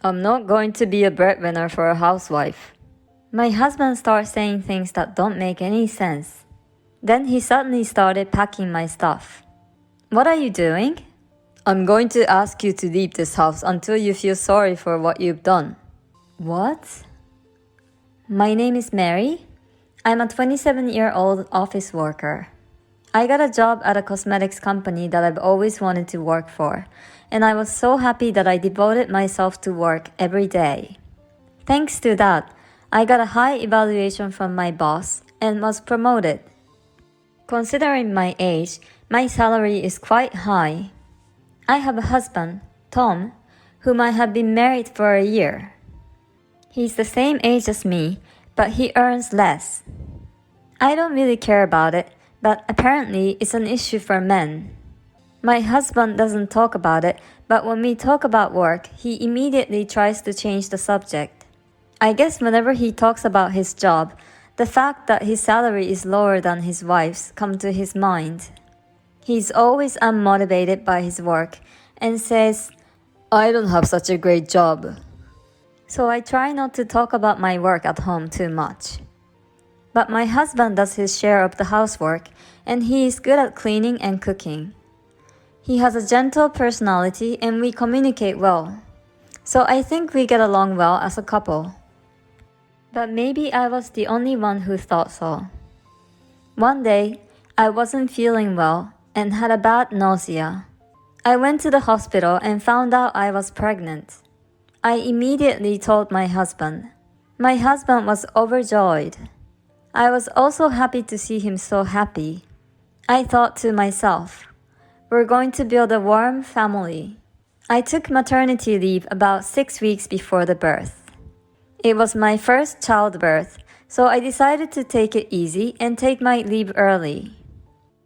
I'm not going to be a breadwinner for a housewife. My husband starts saying things that don't make any sense. Then he suddenly started packing my stuff. What are you doing? I'm going to ask you to leave this house until you feel sorry for what you've done. What? My name is Mary. I'm a 27-year-old office worker. I got a job at a cosmetics company that I've always wanted to work for, and I was so happy that I devoted myself to work every day. Thanks to that, I got a high evaluation from my boss and was promoted. Considering my age, my salary is quite high. I have a husband, Tom, whom I have been married for a year. He's the same age as me, but he earns less. I don't really care about it, but apparently it's an issue for men. My husband doesn't talk about it, but when we talk about work, he immediately tries to change the subject. I guess whenever he talks about his job, the fact that his salary is lower than his wife's comes to his mind. He's always unmotivated by his work and says, I don't have such a great job. So I try not to talk about my work at home too much. But my husband does his share of the housework, and he is good at cleaning and cooking. He has a gentle personality and we communicate well. So I think we get along well as a couple. But maybe I was the only one who thought so. One day, I wasn't feeling well and had a bad nausea. I went to the hospital and found out I was pregnant. I immediately told my husband. My husband was overjoyed. I was also happy to see him so happy. I thought to myself, we're going to build a warm family. I took maternity leave about 6 weeks before the birth. It was my first childbirth, so I decided to take it easy and take my leave early.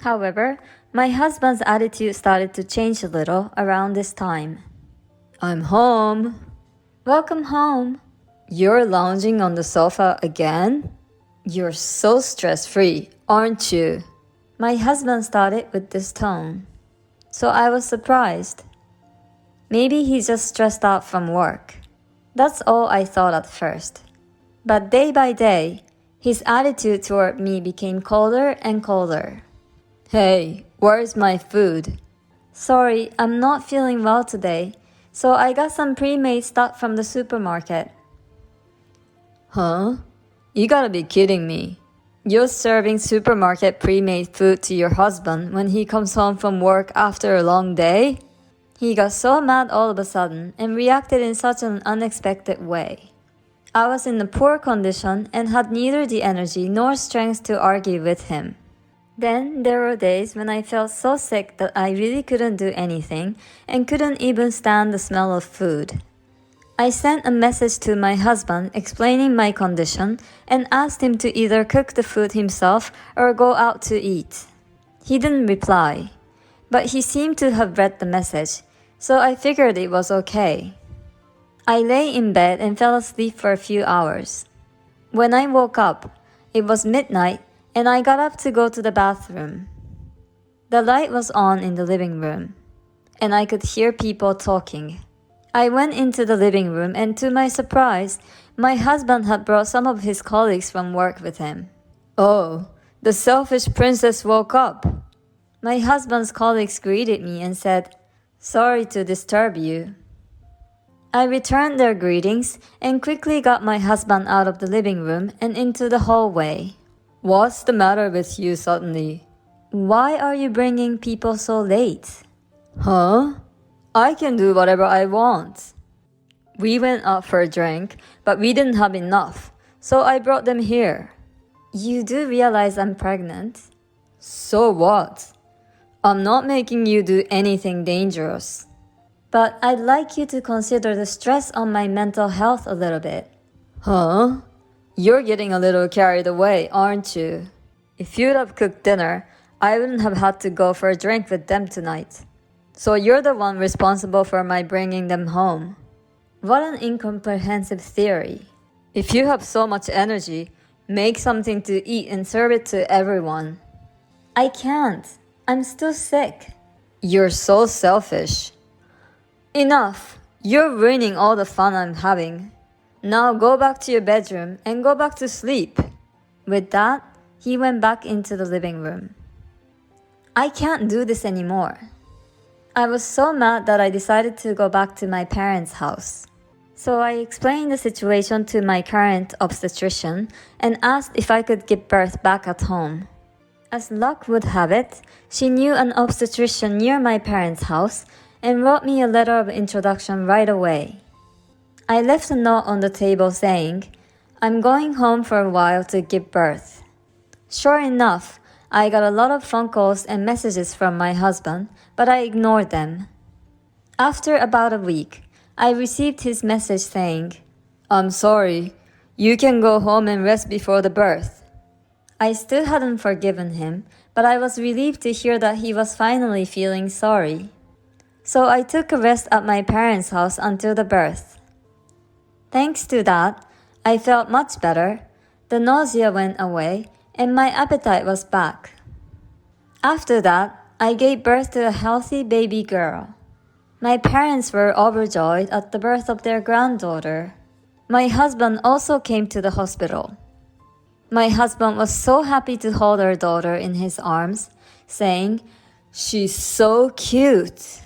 However, my husband's attitude started to change a little around this time. I'm home. Welcome home. You're lounging on the sofa again? You're so stress-free, aren't you? My husband started with this tone. So I was surprised. Maybe he's just stressed out from work. That's all I thought at first. But day by day, his attitude toward me became colder and colder. Hey, where's my food? Sorry, I'm not feeling well today, so I got some pre-made stuff from the supermarket. Huh? You gotta be kidding me. You're serving supermarket pre-made food to your husband when he comes home from work after a long day? He got so mad all of a sudden and reacted in such an unexpected way. I was in a poor condition and had neither the energy nor strength to argue with him. Then there were days when I felt so sick that I really couldn't do anything and couldn't even stand the smell of food. I sent a message to my husband explaining my condition and asked him to either cook the food himself or go out to eat. He didn't reply, but he seemed to have read the message, so I figured it was okay. I lay in bed and fell asleep for a few hours. When I woke up, it was midnight and I got up to go to the bathroom. The light was on in the living room, and I could hear people talking. I went into the living room and to my surprise, my husband had brought some of his colleagues from work with him. Oh, the selfish princess woke up. My husband's colleagues greeted me and said, Sorry to disturb you. I returned their greetings and quickly got my husband out of the living room and into the hallway. What's the matter with you suddenly? Why are you bringing people so late? Huh? I can do whatever I want. We went out for a drink, but we didn't have enough, so I brought them here. You do realize I'm pregnant? So what? I'm not making you do anything dangerous. But I'd like you to consider the stress on my mental health a little bit. Huh? You're getting a little carried away, aren't you? If you'd have cooked dinner, I wouldn't have had to go for a drink with them tonight. So you're the one responsible for my bringing them home. What an incomprehensive theory. If you have so much energy, make something to eat and serve it to everyone. I can't. I'm still sick. You're so selfish. Enough. You're ruining all the fun I'm having. Now go back to your bedroom and go back to sleep. With that, he went back into the living room. I can't do this anymore. I was so mad that I decided to go back to my parents' house. So I explained the situation to my current obstetrician and asked if I could give birth back at home. As luck would have it, she knew an obstetrician near my parents' house and wrote me a letter of introduction right away. I left a note on the table saying, "I'm going home for a while to give birth." Sure enough, I got a lot of phone calls and messages from my husband, but I ignored them. After about a week, I received his message saying, "I'm sorry, you can go home and rest before the birth." I still hadn't forgiven him, but I was relieved to hear that he was finally feeling sorry. So I took a rest at my parents' house until the birth. Thanks to that, I felt much better, the nausea went away, and my appetite was back. After that, I gave birth to a healthy baby girl. My parents were overjoyed at the birth of their granddaughter. My husband also came to the hospital. My husband was so happy to hold our daughter in his arms, saying, "She's so cute."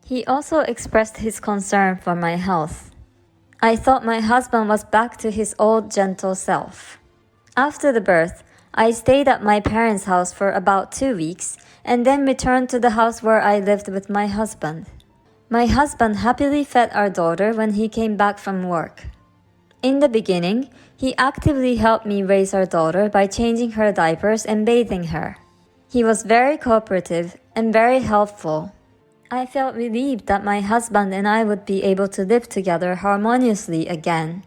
He also expressed his concern for my health. I thought my husband was back to his old gentle self. After the birth, I stayed at my parents' house for about 2 weeks and then returned to the house where I lived with my husband. My husband happily fed our daughter when he came back from work. In the beginning, he actively helped me raise our daughter by changing her diapers and bathing her. He was very cooperative and very helpful. I felt relieved that my husband and I would be able to live together harmoniously again.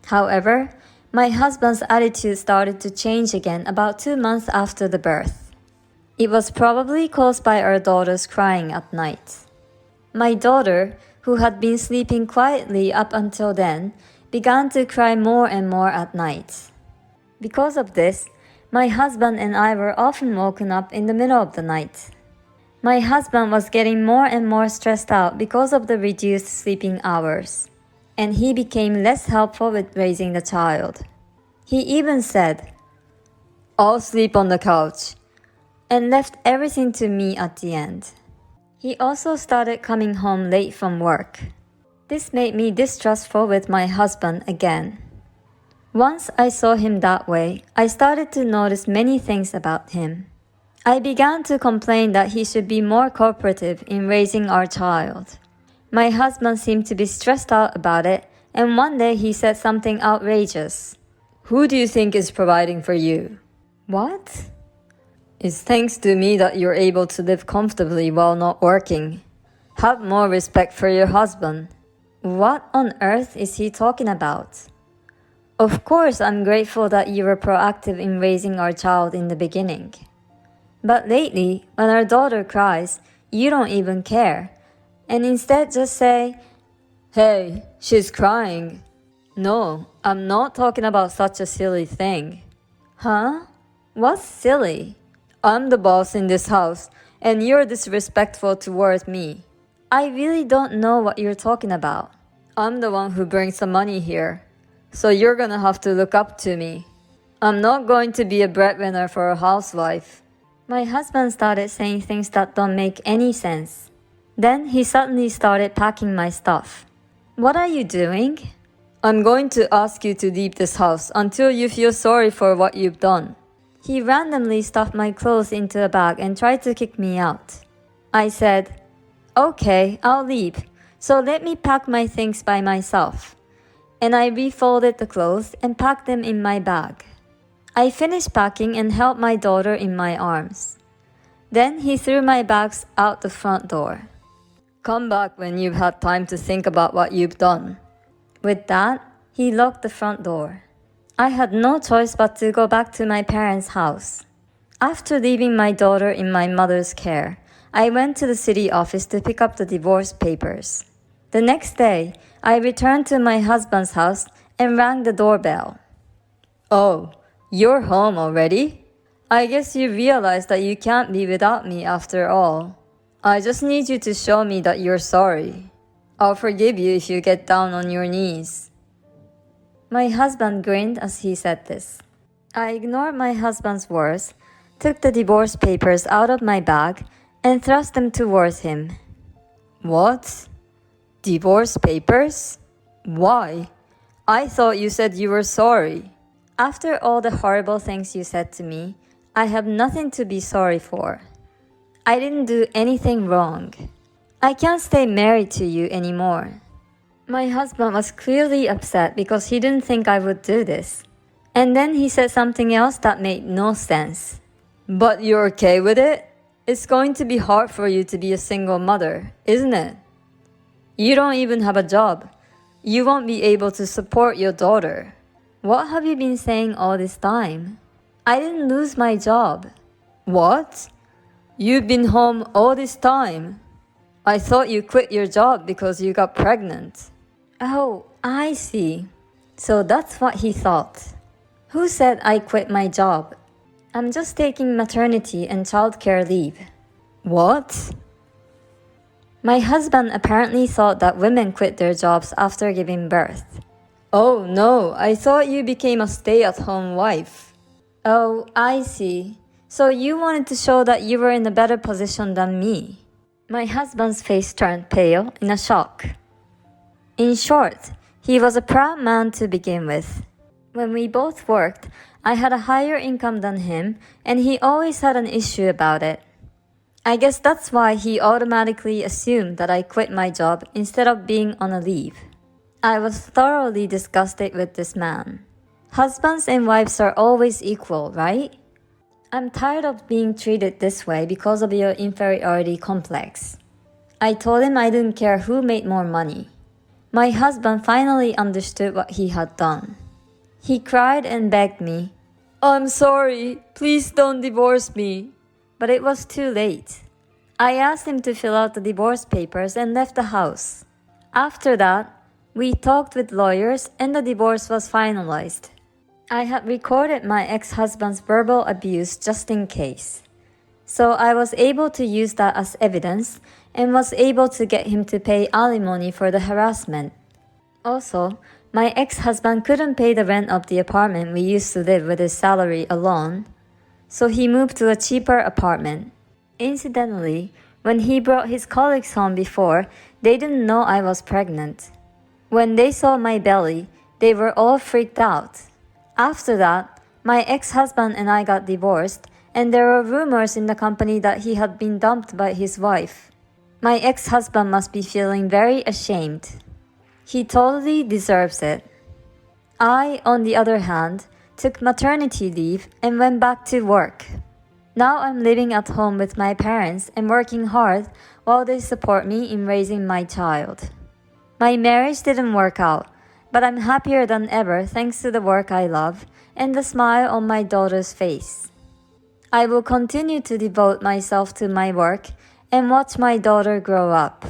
However, my husband's attitude started to change again about 2 months after the birth. It was probably caused by our daughter's crying at night. My daughter, who had been sleeping quietly up until then, began to cry more and more at night. Because of this, my husband and I were often woken up in the middle of the night. My husband was getting more and more stressed out because of the reduced sleeping hours, and he became less helpful with raising the child. He even said, "I'll sleep on the couch," and left everything to me at the end. He also started coming home late from work. This made me distrustful with my husband again. Once I saw him that way, I started to notice many things about him. I began to complain that he should be more cooperative in raising our child. My husband seemed to be stressed out about it, and one day he said something outrageous. "Who do you think is providing for you?" "What?" "It's thanks to me that you're able to live comfortably while not working. Have more respect for your husband." What on earth is he talking about? Of course, I'm grateful that you were proactive in raising our child in the beginning. But lately, when our daughter cries, you don't even care, and instead just say, "Hey, she's crying." No, I'm not talking about such a silly thing. Huh? What's silly? I'm the boss in this house, and you're disrespectful toward me. I really don't know what you're talking about. I'm the one who brings the money here, so you're gonna have to look up to me. I'm not going to be a breadwinner for a housewife. My husband started saying things that don't make any sense. Then he suddenly started packing my stuff. What are you doing? I'm going to ask you to leave this house until you feel sorry for what you've done. He randomly stuffed my clothes into a bag and tried to kick me out. I said, "Okay, I'll leave, so let me pack my things by myself." And I refolded the clothes and packed them in my bag. I finished packing and held my daughter in my arms. Then he threw my bags out the front door. "Come back when you've had time to think about what you've done." With that, he locked the front door. I had no choice but to go back to my parents' house. After leaving my daughter in my mother's care, I went to the city office to pick up the divorce papers. The next day, I returned to my husband's house and rang the doorbell. "Oh, you're home already? I guess you realize that you can't be without me after all. I just need you to show me that you're sorry." I'll forgive you if you get down on your knees. My husband grinned as he said this. I ignored my husband's words, took the divorce papers out of my bag, and thrust them towards him. What? Divorce papers? Why? I thought you said you were sorry. After all the horrible things you said to me, I have nothing to be sorry for. I didn't do anything wrong. I can't stay married to you anymore. My husband was clearly upset because he didn't think I would do this. And then he said something else that made no sense. But you're okay with it? It's going to be hard for you to be a single mother, isn't it? You don't even have a job. You won't be able to support your daughter. What have you been saying all this time? I didn't lose my job. What? You've been home all this time. I thought you quit your job because you got pregnant. Oh, I see. So that's what he thought. Who said I quit my job? I'm just taking maternity and childcare leave. What? My husband apparently thought that women quit their jobs after giving birth. Oh no, I thought you became a stay-at-home wife. Oh, I see. So you wanted to show that you were in a better position than me. My husband's face turned pale in a shock. In short, he was a proud man to begin with. When we both worked, I had a higher income than him, and he always had an issue about it. I guess that's why he automatically assumed that I quit my job instead of being on a leave. I was thoroughly disgusted with this man. Husbands and wives are always equal, right? I'm tired of being treated this way because of your inferiority complex. I told him I didn't care who made more money. My husband finally understood what he had done. He cried and begged me, I'm sorry, please don't divorce me. But it was too late. I asked him to fill out the divorce papers and left the house. After that, we talked with lawyers and the divorce was finalized. I had recorded my ex-husband's verbal abuse just in case. So I was able to use that as evidence and was able to get him to pay alimony for the harassment. Also, my ex-husband couldn't pay the rent of the apartment we used to live with his salary alone, so he moved to a cheaper apartment. Incidentally, when he brought his colleagues home before, they didn't know I was pregnant. When they saw my belly, they were all freaked out. After that, my ex-husband and I got divorced, and there were rumors in the company that he had been dumped by his wife. My ex-husband must be feeling very ashamed. He totally deserves it. I, on the other hand, took maternity leave and went back to work. Now I'm living at home with my parents and working hard while they support me in raising my child. My marriage didn't work out, but I'm happier than ever thanks to the work I love and the smile on my daughter's face. I will continue to devote myself to my work and watch my daughter grow up.